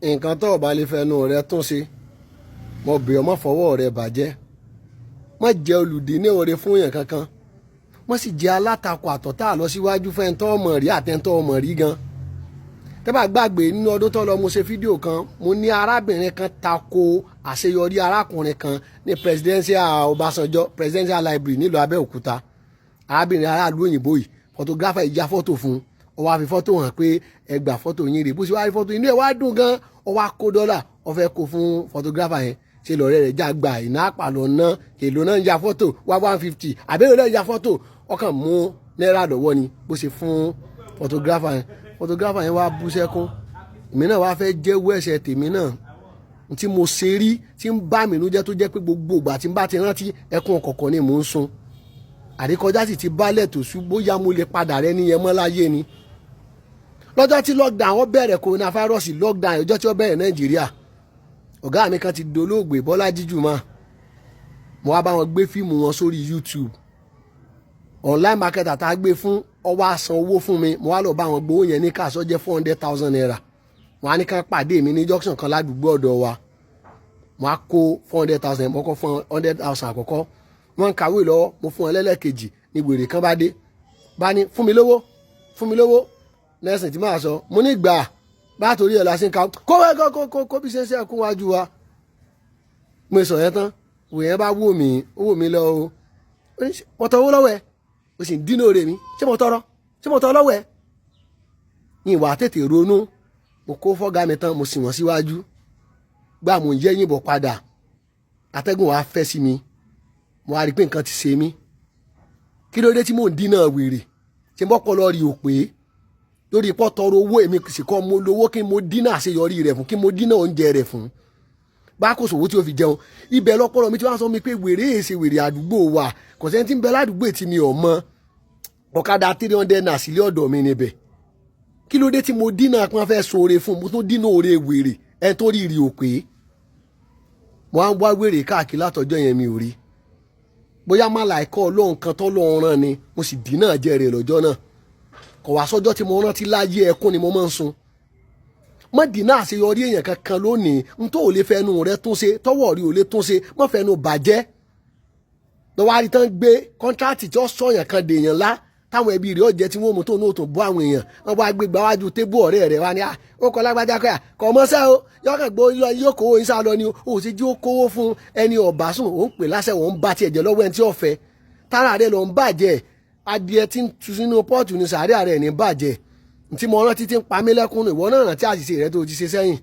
nǹkan tó bá lè fẹnu rẹ tún ṣe mo bẹ̀ ọ́ má fọwọ́ rẹ bàjẹ́ má jẹ́ olùdíní oore fún yàn kankan má sì jẹ́ alátakò àtọ̀tá lọ síwájú fẹ́ tó ọmọ rí àtẹ́ntọ́ ọmọ rí gan. tẹ́bà gbàgbé nínú ọdún tó lọ mo ṣe fídíò kan mo ní arábìnrin kan tako àṣeyọrí arákùnrin kan ní presidential Ọbásanjọ́ presidential library nílùú Abẹ́òkúta. arábìnrin aráàlú òyìnbó yìí photographer ìjà fọ́tò fún un ó wá fi fọ́tò hàn pé ẹ gbà fọ́tò yín rè bó ṣe wá rí fọ́tò inú ẹ̀ wá dùn gan ó wá kó dọ́là ó fẹ́ kó fún photographer yẹn ṣe lọ́rẹ́ rẹ̀ já gba ìná àpàlọ́ ná èlò náà ń ya fọ́tò wá 150 àbẹ́rẹ́ náà ń ya fọ́tò ọkàn mú náírà lọ́wọ́ ni bó ṣe fún photographer yẹn wá bú sẹ́kún èmi náà wá fẹ́ jẹ́wọ́ ẹ̀ṣẹ̀ tèmi náà tí mo ṣe rí tí ń bá mi nú jẹ́ tó jẹ́ pé gbogbo ìgbà tí ń bá ti rántí ẹkún ọ̀kọ̀ọ̀kan ni mò ń sun àríkọjá sì ti bálẹ̀ tó sú bóyá mo lè padà rẹ níyẹn mọ́ láyé ni. lọ́jọ́ tí lockdown ó bẹ̀rẹ̀ coronavirus lockdown ọjọ́ tí ó bẹ̀rẹ̀ Nàìjíríà ọ̀gá mi kan ti dolóògbé Bọ́lájí Jùmọ̀ mo wá bá wọn gbé fíìmù wọn sórí YouTube online marketer tá a gbé fún ó wá san owó fún mi mo wá lọ bá wọn gbowó yẹn ní káàsọ́ jẹ́ 400,000 naira wọn á ní ká pàdé mi ní junction kan ládùúgbò ọ̀dọ̀ wa wọn á kó 400,000 mọ́kọ́ fún 100,000 àkọ́kọ́ wọn ń kàwé lọ́wọ́ mo fún wọn lẹ́lẹ́kejì ní wèrè kan bá dé bá ní fún mi lówó lẹ́sìn tí máa sọ mo ní gbà bá torí ẹ̀ lásìn ká kó bí ṣe ń ṣe ẹkún wájú wa mo sọ yẹn tán wò yẹn bá wò mí lọ o mo tọ owó lọ́wọ́ ẹ̀ o sì ń dínà rè mí ṣé mo tọ lọ́wọ́ ẹ̀ ní ìwà tètè ronú mo kó fọ́gá mi tán mo sì wọ́n síwájú gbà mo ń yẹ́ yìnbọn padà atẹ́gùn wa fẹ́ sí mi mo wá rí pé nǹkan ti ṣe mí kí ló dé tí mò ń dínà wèrè ṣe mọ́kọ́ lọ rí òpè lórí pọ́tọ́rọ owó èmi sì kọ́ mo lówó kí mo dínà àṣeyọrí rẹ̀ fún kí mo dínà oúnjẹ rẹ̀ fún bá kò sòwò tí ó fi jẹun ibẹ̀ lọ́pọ̀lọ́ mi tí wọ́n sọ mi pé wèrè èsè wèrè àdúgbò wa kò sẹ́ni tí ń bẹ ládùúgbò tí mi ò mọ ọ̀kadà 300 náà sílé ọ̀dọ̀ mi níbẹ̀ kí ló dé tí mo dínà pọ́n fẹ́ sóore fún mo tún dínà oore wèrè ẹni tó rí rí òpè mo á ń wá wèrè káàkiri látọjọ́ yẹn mi ò rí bóyá má láìkọ́ ọlọ́run kan tó lọ́ọ́ rán ni mo sì dínà jẹ́ rẹ̀ lọ́jọ́ náà kò wá sọ́jọ́ tí mo rántí láyé ẹkún ni mo máa ń sun mọ́ dínà àṣeyọrí èèyàn kankan lónìí n tó ò lè fẹnu rẹ tún ṣe tọwọ́ rí ò lè tún ṣe mọ́ fẹnu bàjẹ́ lọ́wọ́ àrí tán gbé kọ́ńtrátì tí ó sọ̀yàn kan dèèyàn lá táwọn ẹbí rẹ̀ ọ̀jẹ̀ tí wọ́n mú tó ní òtún bọ́ àwọn èèyàn wọ́n wá gbé gbáwájú tébù ọ̀rẹ́ rẹ̀ wá ní ó kọ́ lágbájá kọ́ kọ́ mọ́sẹ́ o yọkàn gbó yóò kówó yín sá lọ ni o sì jí ó kówó fún ẹni ọ̀básùn ò ń pè láṣẹ ò ń bá tiẹ̀ jẹ́ lọ́wọ́ ẹni tí ó fẹ́ tára rẹ̀ lọ ń bàjẹ́ adìẹ tí ń tu sínú pọ́ọ̀tù ní sàárẹ̀ rẹ̀ ní bàjẹ́ tí mo rántí tí ń pa mí lẹ́kún ìwọ náà rántí àṣìṣe rẹ tó ti ṣe sẹ́yìn.